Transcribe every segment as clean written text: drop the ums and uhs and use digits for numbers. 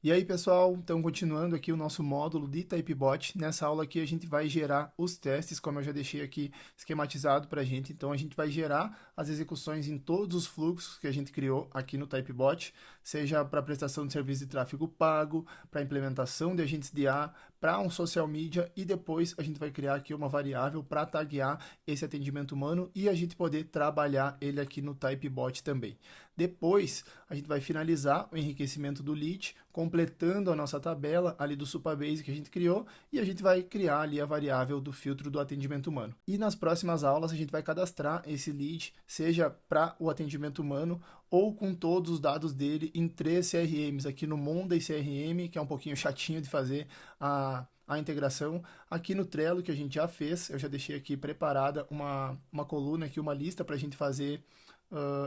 E aí, pessoal, então continuando aqui o nosso módulo de Typebot. Nessa aula aqui a gente vai gerar os testes, como eu já deixei aqui esquematizado para a gente. Então a gente vai gerar as execuções em todos os fluxos que a gente criou aqui no Typebot, seja para prestação de serviço de tráfego pago, para implementação de agentes de IA, para um social media e depois a gente vai criar aqui uma variável para taguear esse atendimento humano e a gente poder trabalhar ele aqui no Typebot também. Depois a gente vai finalizar o enriquecimento do lead, completando a nossa tabela ali do Supabase que a gente criou, e a gente vai criar ali a variável do filtro do atendimento humano. E nas próximas aulas a gente vai cadastrar esse lead, seja para o atendimento humano ou com todos os dados dele em 3 CRMs, aqui no Monday CRM, que é um pouquinho chatinho de fazer a integração. Aqui no Trello, que a gente já fez, eu já deixei aqui preparada uma coluna aqui, uma lista para a gente fazer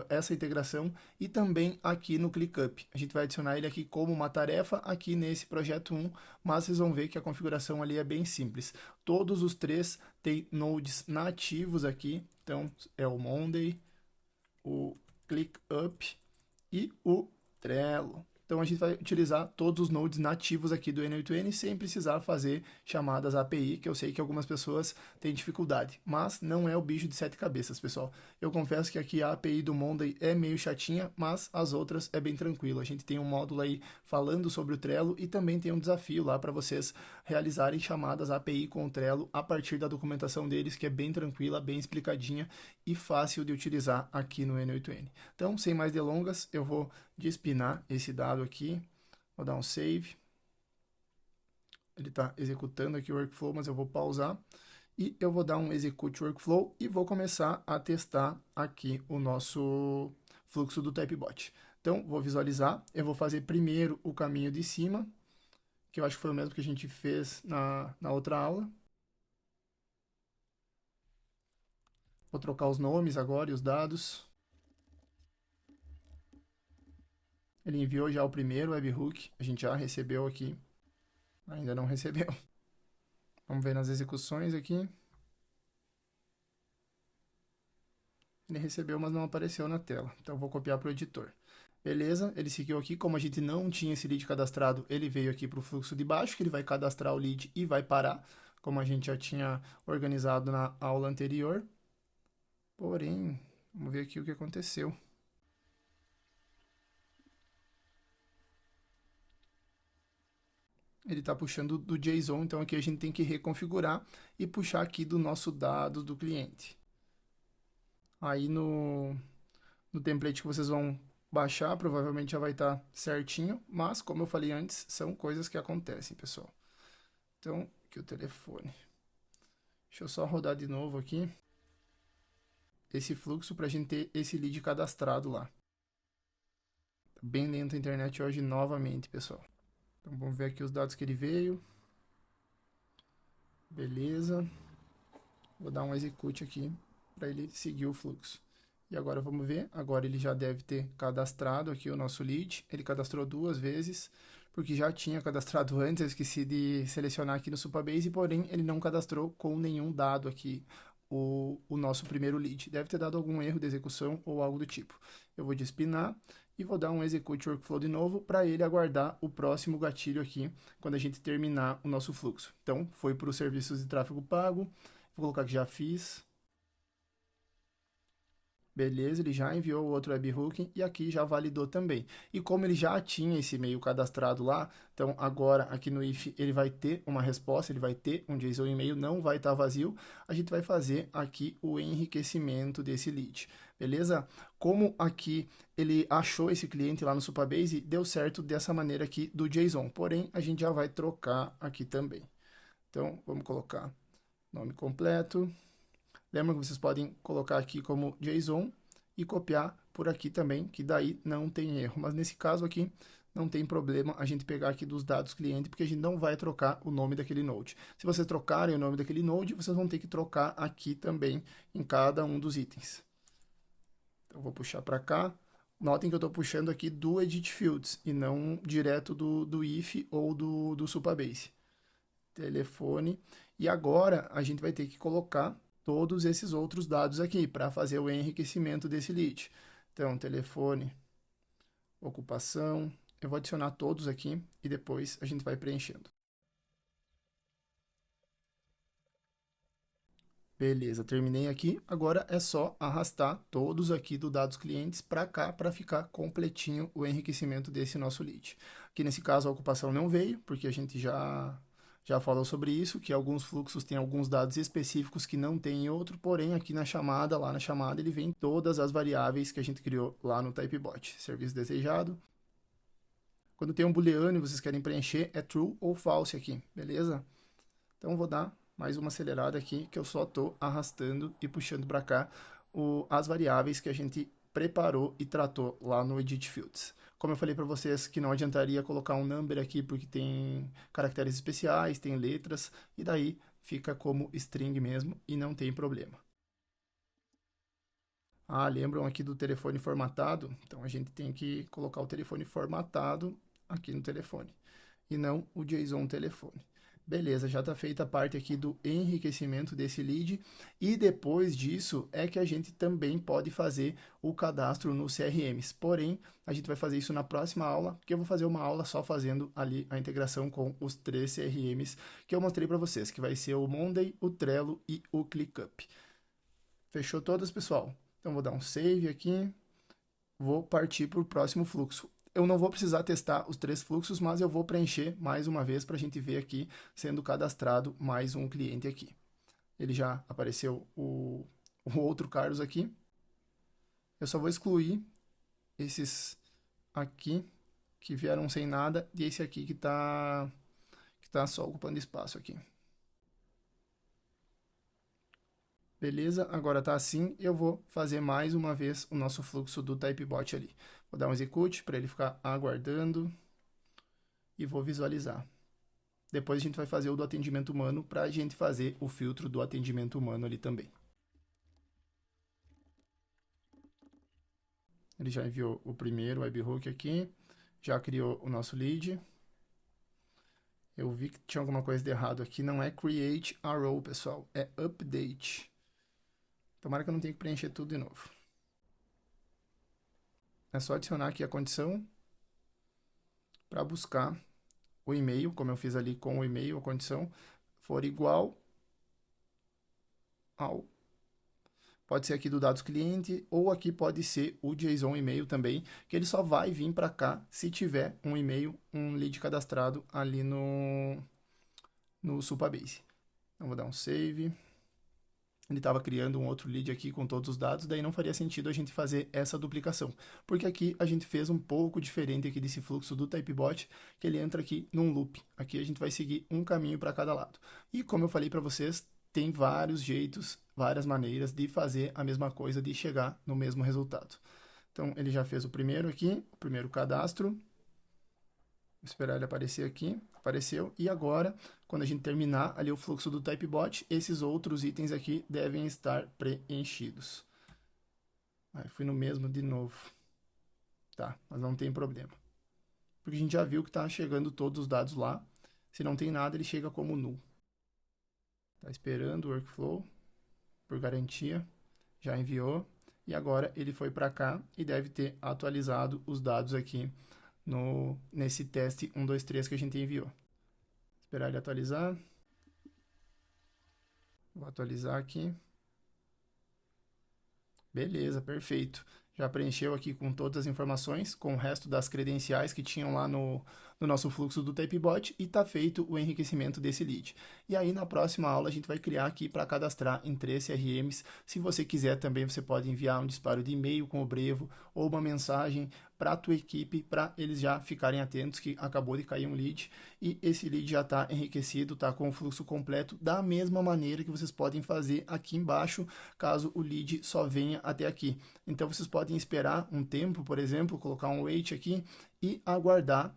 essa integração, e também aqui no ClickUp. A gente vai adicionar ele aqui como uma tarefa aqui nesse projeto 1, mas vocês vão ver que a configuração ali é bem simples. Todos os três têm nodes nativos aqui, então é o Monday, o ClickUp e o Trello. Então a gente vai utilizar todos os nodes nativos aqui do N8N sem precisar fazer chamadas API, que eu sei que algumas pessoas têm dificuldade, mas não é o bicho de 7 cabeças, pessoal. Eu confesso que aqui a API do Monday é meio chatinha, mas as outras é bem tranquilo. A gente tem um módulo aí falando sobre o Trello e também tem um desafio lá para vocês realizarem chamadas API com o Trello a partir da documentação deles, que é bem tranquila, bem explicadinha e fácil de utilizar aqui no N8N. Então, sem mais delongas, eu vou despinar esse dado aqui, vou dar um save. Ele está executando aqui o workflow, mas eu vou pausar e eu vou dar um execute workflow e vou começar a testar aqui o nosso fluxo do Typebot. Então, vou visualizar, eu vou fazer primeiro o caminho de cima, que eu acho que foi o mesmo que a gente fez na outra aula. Vou trocar os nomes agora e os dados. Ele enviou já o primeiro webhook, a gente já recebeu aqui, ainda não recebeu. Vamos ver nas execuções aqui. Ele recebeu, mas não apareceu na tela. Então vou copiar para o editor. Beleza, ele seguiu aqui. Como a gente não tinha esse lead cadastrado, ele veio aqui para o fluxo de baixo, que ele vai cadastrar o lead e vai parar, como a gente já tinha organizado na aula anterior. Porém, vamos ver aqui o que aconteceu. Ele está puxando do JSON, então aqui a gente tem que reconfigurar e puxar aqui do nosso dado do cliente. Aí no template que vocês vão baixar, provavelmente já vai estar certinho, mas como eu falei antes, são coisas que acontecem, pessoal. Então, aqui o telefone. Deixa eu só rodar de novo aqui esse fluxo para a gente ter esse lead cadastrado lá. Tá bem lento a internet hoje novamente, pessoal. Então vamos ver aqui os dados que ele veio. Beleza. Vou dar um execute aqui para ele seguir o fluxo. E agora vamos ver, agora ele já deve ter cadastrado aqui o nosso lead. Ele cadastrou 2 vezes, porque já tinha cadastrado antes, eu esqueci de selecionar aqui no Supabase, porém ele não cadastrou com nenhum dado aqui o nosso primeiro lead. Deve ter dado algum erro de execução ou algo do tipo. Eu vou despinar e vou dar um execute workflow de novo para ele aguardar o próximo gatilho aqui quando a gente terminar o nosso fluxo. Então, foi para os serviços de tráfego pago. Vou colocar que já fiz. Beleza, ele já enviou o outro webhooking e aqui já validou também. E como ele já tinha esse e-mail cadastrado lá, então agora aqui no if ele vai ter uma resposta, ele vai ter um JSON e-mail, não vai estar vazio. A gente vai fazer aqui o enriquecimento desse lead, beleza? Como aqui ele achou esse cliente lá no Supabase, deu certo dessa maneira aqui do JSON, porém a gente já vai trocar aqui também. Então vamos colocar nome completo. Lembra que vocês podem colocar aqui como JSON e copiar por aqui também, que daí não tem erro. Mas nesse caso aqui, não tem problema a gente pegar aqui dos dados cliente, porque a gente não vai trocar o nome daquele node. Se vocês trocarem o nome daquele node, vocês vão ter que trocar aqui também em cada um dos itens. Então, eu vou puxar para cá. Notem que eu estou puxando aqui do Edit Fields e não direto do if ou do Supabase. Telefone. E agora a gente vai ter que colocar todos esses outros dados aqui para fazer o enriquecimento desse lead. Então, telefone, ocupação, Eu vou adicionar todos aqui e depois a gente vai preenchendo. Beleza, terminei aqui. Agora é só arrastar todos aqui do dados clientes para cá para ficar completinho o enriquecimento desse nosso lead. Aqui nesse caso a ocupação não veio, porque a gente já falou sobre isso, que alguns fluxos têm alguns dados específicos que não tem em outro, porém aqui na chamada, lá na chamada, ele vem todas as variáveis que a gente criou lá no Typebot. Serviço desejado. Quando tem um booleano e vocês querem preencher, é true ou false aqui, beleza? Então vou dar mais uma acelerada aqui, que eu só estou arrastando e puxando para cá as variáveis que a gente preparou e tratou lá no Edit Fields. Como eu falei para vocês que não adiantaria colocar um number aqui, porque tem caracteres especiais, tem letras, e daí fica como string mesmo e não tem problema. Ah, lembram aqui do telefone formatado? Então a gente tem que colocar o telefone formatado aqui no telefone, e não o JSON telefone. Beleza, já está feita a parte aqui do enriquecimento desse lead, e depois disso é que a gente também pode fazer o cadastro nos CRMs. Porém, a gente vai fazer isso na próxima aula, porque eu vou fazer uma aula só fazendo ali a integração com os 3 CRMs que eu mostrei para vocês, que vai ser o Monday, o Trello e o ClickUp. Fechou todas, pessoal? Então vou dar um save aqui, vou partir para o próximo fluxo. Eu não vou precisar testar os 3 fluxos, mas eu vou preencher mais uma vez para a gente ver aqui, sendo cadastrado mais um cliente aqui. Ele já apareceu o outro Carlos aqui. Eu só vou excluir esses aqui, que vieram sem nada, e esse aqui que tá só ocupando espaço aqui. Beleza, agora tá assim, eu vou fazer mais uma vez o nosso fluxo do Typebot ali. Vou dar um execute para ele ficar aguardando e vou visualizar. Depois a gente vai fazer o do atendimento humano para a gente fazer o filtro do atendimento humano ali também. Ele já enviou o primeiro webhook aqui, já criou o nosso lead. Eu vi que tinha alguma coisa de errado aqui, não é create a row, pessoal, é update. Tomara que eu não tenha que preencher tudo de novo. É só adicionar aqui a condição para buscar o e-mail, como eu fiz ali com o e-mail, a condição for igual ao... Pode ser aqui do dados cliente, ou aqui pode ser o JSON e-mail também, que ele só vai vir para cá se tiver um e-mail, um lead cadastrado ali no Supabase. Então vou dar um save. Ele estava criando um outro lead aqui com todos os dados, daí não faria sentido a gente fazer essa duplicação, porque aqui a gente fez um pouco diferente aqui desse fluxo do Typebot, que ele entra aqui num loop. Aqui a gente vai seguir um caminho para cada lado. E como eu falei para vocês, tem vários jeitos, várias maneiras de fazer a mesma coisa, de chegar no mesmo resultado. Então ele já fez o primeiro aqui, o primeiro cadastro. Vou esperar ele aparecer aqui. Apareceu. E agora, quando a gente terminar ali o fluxo do Typebot, esses outros itens aqui devem estar preenchidos. Aí, fui no mesmo de novo. Tá, mas não tem problema. Porque a gente já viu que está chegando todos os dados lá. Se não tem nada, ele chega como null. Está esperando o workflow, por garantia. Já enviou. E agora ele foi para cá e deve ter atualizado os dados aqui nesse teste 1, 2, 3 que a gente enviou. Esperar ele atualizar. Vou atualizar aqui. Beleza, perfeito. Já preencheu aqui com todas as informações, com o resto das credenciais que tinham lá no nosso fluxo do Typebot, e está feito o enriquecimento desse lead. E aí na próxima aula a gente vai criar aqui para cadastrar em 3 CRMs. Se você quiser também, você pode enviar um disparo de e-mail com o Brevo ou uma mensagem para a tua equipe, para eles já ficarem atentos que acabou de cair um lead e esse lead já está enriquecido, está com o fluxo completo, da mesma maneira que vocês podem fazer aqui embaixo, caso o lead só venha até aqui. Então vocês podem esperar um tempo, por exemplo, colocar um wait aqui e aguardar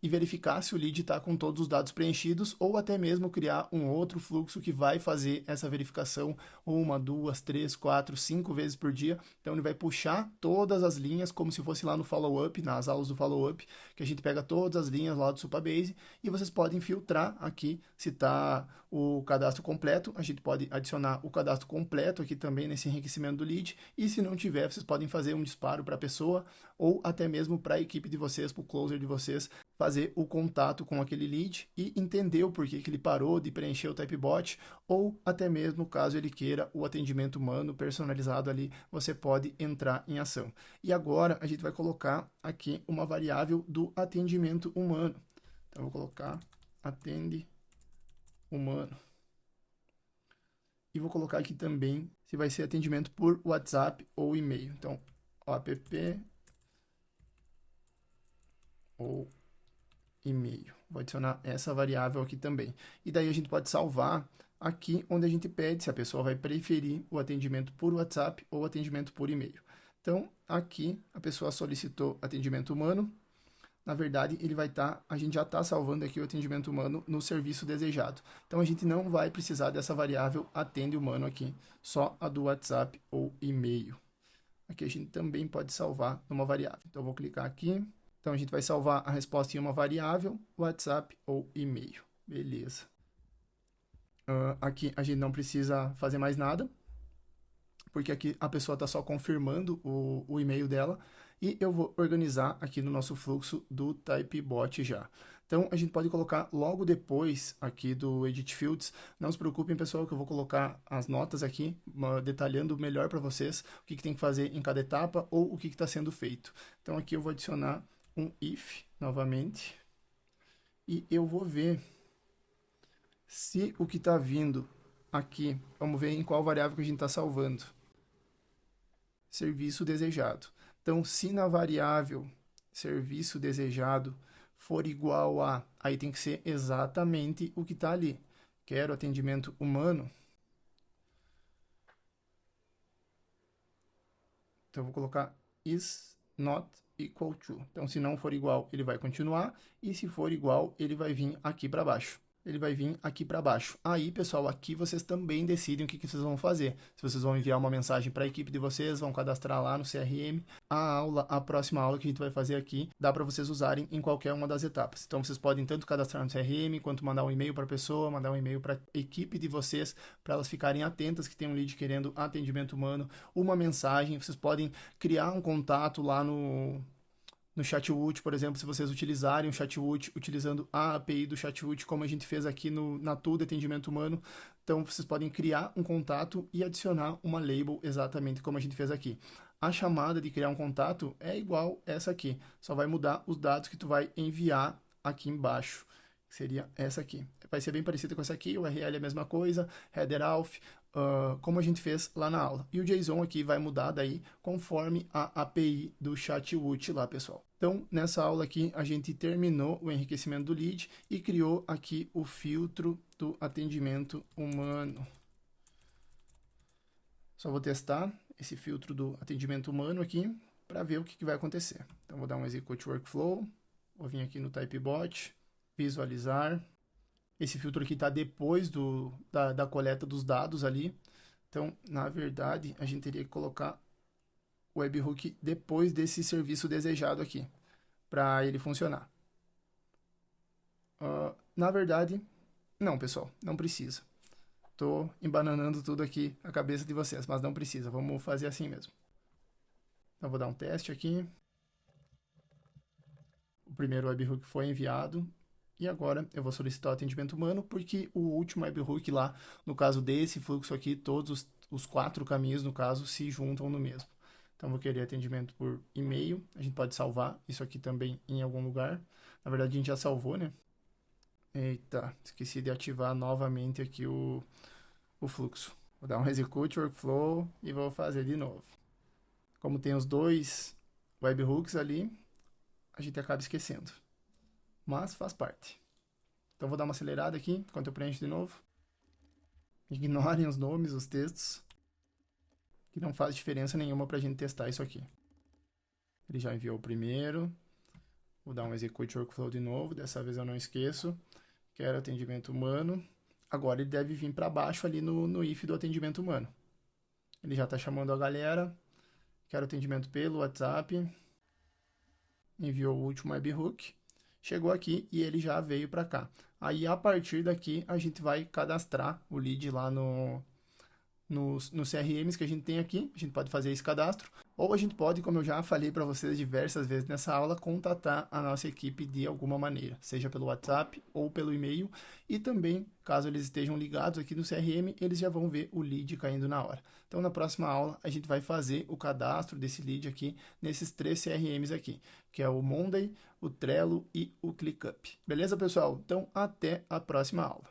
e verificar se o lead está com todos os dados preenchidos, ou até mesmo criar um outro fluxo que vai fazer essa verificação 1, 2, 3, 4, 5 vezes por dia. Então ele vai puxar todas as linhas como se fosse lá no follow-up, nas aulas do follow-up, que a gente pega todas as linhas lá do Supabase e vocês podem filtrar aqui se está o cadastro completo. A gente pode adicionar o cadastro completo aqui também nesse enriquecimento do lead, e se não tiver, vocês podem fazer um disparo para a pessoa ou até mesmo para a equipe de vocês, para o closer de vocês, fazer o contato com aquele lead e entender o porquê que ele parou de preencher o typebot, ou até mesmo caso ele queira o atendimento humano personalizado ali, você pode entrar em ação. E agora a gente vai colocar aqui uma variável do atendimento humano. Então eu vou colocar atende humano. E vou colocar aqui também se vai ser atendimento por WhatsApp ou e-mail. Então, app ou e-mail. Vou adicionar essa variável aqui também. E daí a gente pode salvar aqui onde a gente pede se a pessoa vai preferir o atendimento por WhatsApp ou atendimento por e-mail. Então, aqui a pessoa solicitou atendimento humano. Na verdade, a gente já está salvando aqui o atendimento humano no serviço desejado. Então, a gente não vai precisar dessa variável atende humano aqui, só a do WhatsApp ou e-mail. Aqui a gente também pode salvar numa variável. Então, eu vou clicar aqui. Então, a gente vai salvar a resposta em uma variável, WhatsApp ou e-mail. Beleza. Aqui a gente não precisa fazer mais nada, porque aqui a pessoa está só confirmando o e-mail dela. E eu vou organizar aqui no nosso fluxo do typebot já. Então, a gente pode colocar logo depois aqui do Edit Fields. Não se preocupem, pessoal, que eu vou colocar as notas aqui, detalhando melhor para vocês o que tem que fazer em cada etapa ou o que está sendo feito. Então, aqui eu vou adicionar um if novamente. E eu vou ver se o que está vindo aqui, vamos ver em qual variável que a gente está salvando. Serviço desejado. Então, se na variável serviço desejado for igual a, aí tem que ser exatamente o que está ali. Quero atendimento humano. Então, eu vou colocar is not equal to. Então, se não for igual, ele vai continuar. E se for igual, ele vai vir aqui para baixo. Ele vai vir aqui para baixo. Aí, pessoal, aqui vocês também decidem o que vocês vão fazer. Se vocês vão enviar uma mensagem para a equipe de vocês, vão cadastrar lá no CRM. A próxima aula que a gente vai fazer aqui, dá para vocês usarem em qualquer uma das etapas. Então, vocês podem tanto cadastrar no CRM, quanto mandar um e-mail para a pessoa, mandar um e-mail para a equipe de vocês, para elas ficarem atentas que tem um lead querendo atendimento humano, uma mensagem. Vocês podem criar um contato lá no Chatwood, por exemplo, se vocês utilizarem o Chatwood, utilizando a API do Chatwood, como a gente fez aqui na tool de atendimento humano, então vocês podem criar um contato e adicionar uma label exatamente como a gente fez aqui. A chamada de criar um contato é igual essa aqui, só vai mudar os dados que tu vai enviar aqui embaixo, que seria essa aqui. Vai ser bem parecida com essa aqui, o URL é a mesma coisa, header auth, como a gente fez lá na aula. E o JSON aqui vai mudar daí conforme a API do Chatwood lá, pessoal. Então, nessa aula aqui, a gente terminou o enriquecimento do lead e criou aqui o filtro do atendimento humano. Só vou testar esse filtro do atendimento humano aqui para ver o que vai acontecer. Então, vou dar um execute workflow, vou vir aqui no typebot, visualizar. Esse filtro aqui está depois da coleta dos dados ali. Então, na verdade, a gente teria que colocar o webhook depois desse serviço desejado aqui, para ele funcionar. Na verdade, não, pessoal, não precisa. Estou embananando tudo aqui a cabeça de vocês, mas não precisa. Vamos fazer assim mesmo. Então, vou dar um teste aqui. O primeiro webhook foi enviado. E agora eu vou solicitar o atendimento humano, porque o último webhook lá, no caso desse fluxo aqui, todos os 4 caminhos, no caso, se juntam no mesmo. Então, vou querer atendimento por e-mail. A gente pode salvar isso aqui também em algum lugar. Na verdade, a gente já salvou, né? Eita, esqueci de ativar novamente aqui o fluxo. Vou dar um execute workflow e vou fazer de novo. Como tem os 2 webhooks ali, a gente acaba esquecendo. Mas faz parte. Então, vou dar uma acelerada aqui, enquanto eu preencho de novo. Ignorem os nomes, os textos, que não faz diferença nenhuma para a gente testar isso aqui. Ele já enviou o primeiro. Vou dar um execute workflow de novo, dessa vez eu não esqueço. Quero atendimento humano. Agora ele deve vir para baixo ali no if do atendimento humano. Ele já está chamando a galera. Quero atendimento pelo WhatsApp. Enviou o último webhook. Chegou aqui e ele já veio para cá. Aí, a partir daqui, a gente vai cadastrar o lead lá nos CRMs que a gente tem aqui. A gente pode fazer esse cadastro. Ou a gente pode, como eu já falei para vocês diversas vezes nessa aula, contatar a nossa equipe de alguma maneira, seja pelo WhatsApp ou pelo e-mail, e também, caso eles estejam ligados aqui no CRM, eles já vão ver o lead caindo na hora. Então, na próxima aula, a gente vai fazer o cadastro desse lead aqui nesses 3 CRMs aqui, que é o Monday, o Trello e o ClickUp. Beleza, pessoal? Então, até a próxima aula.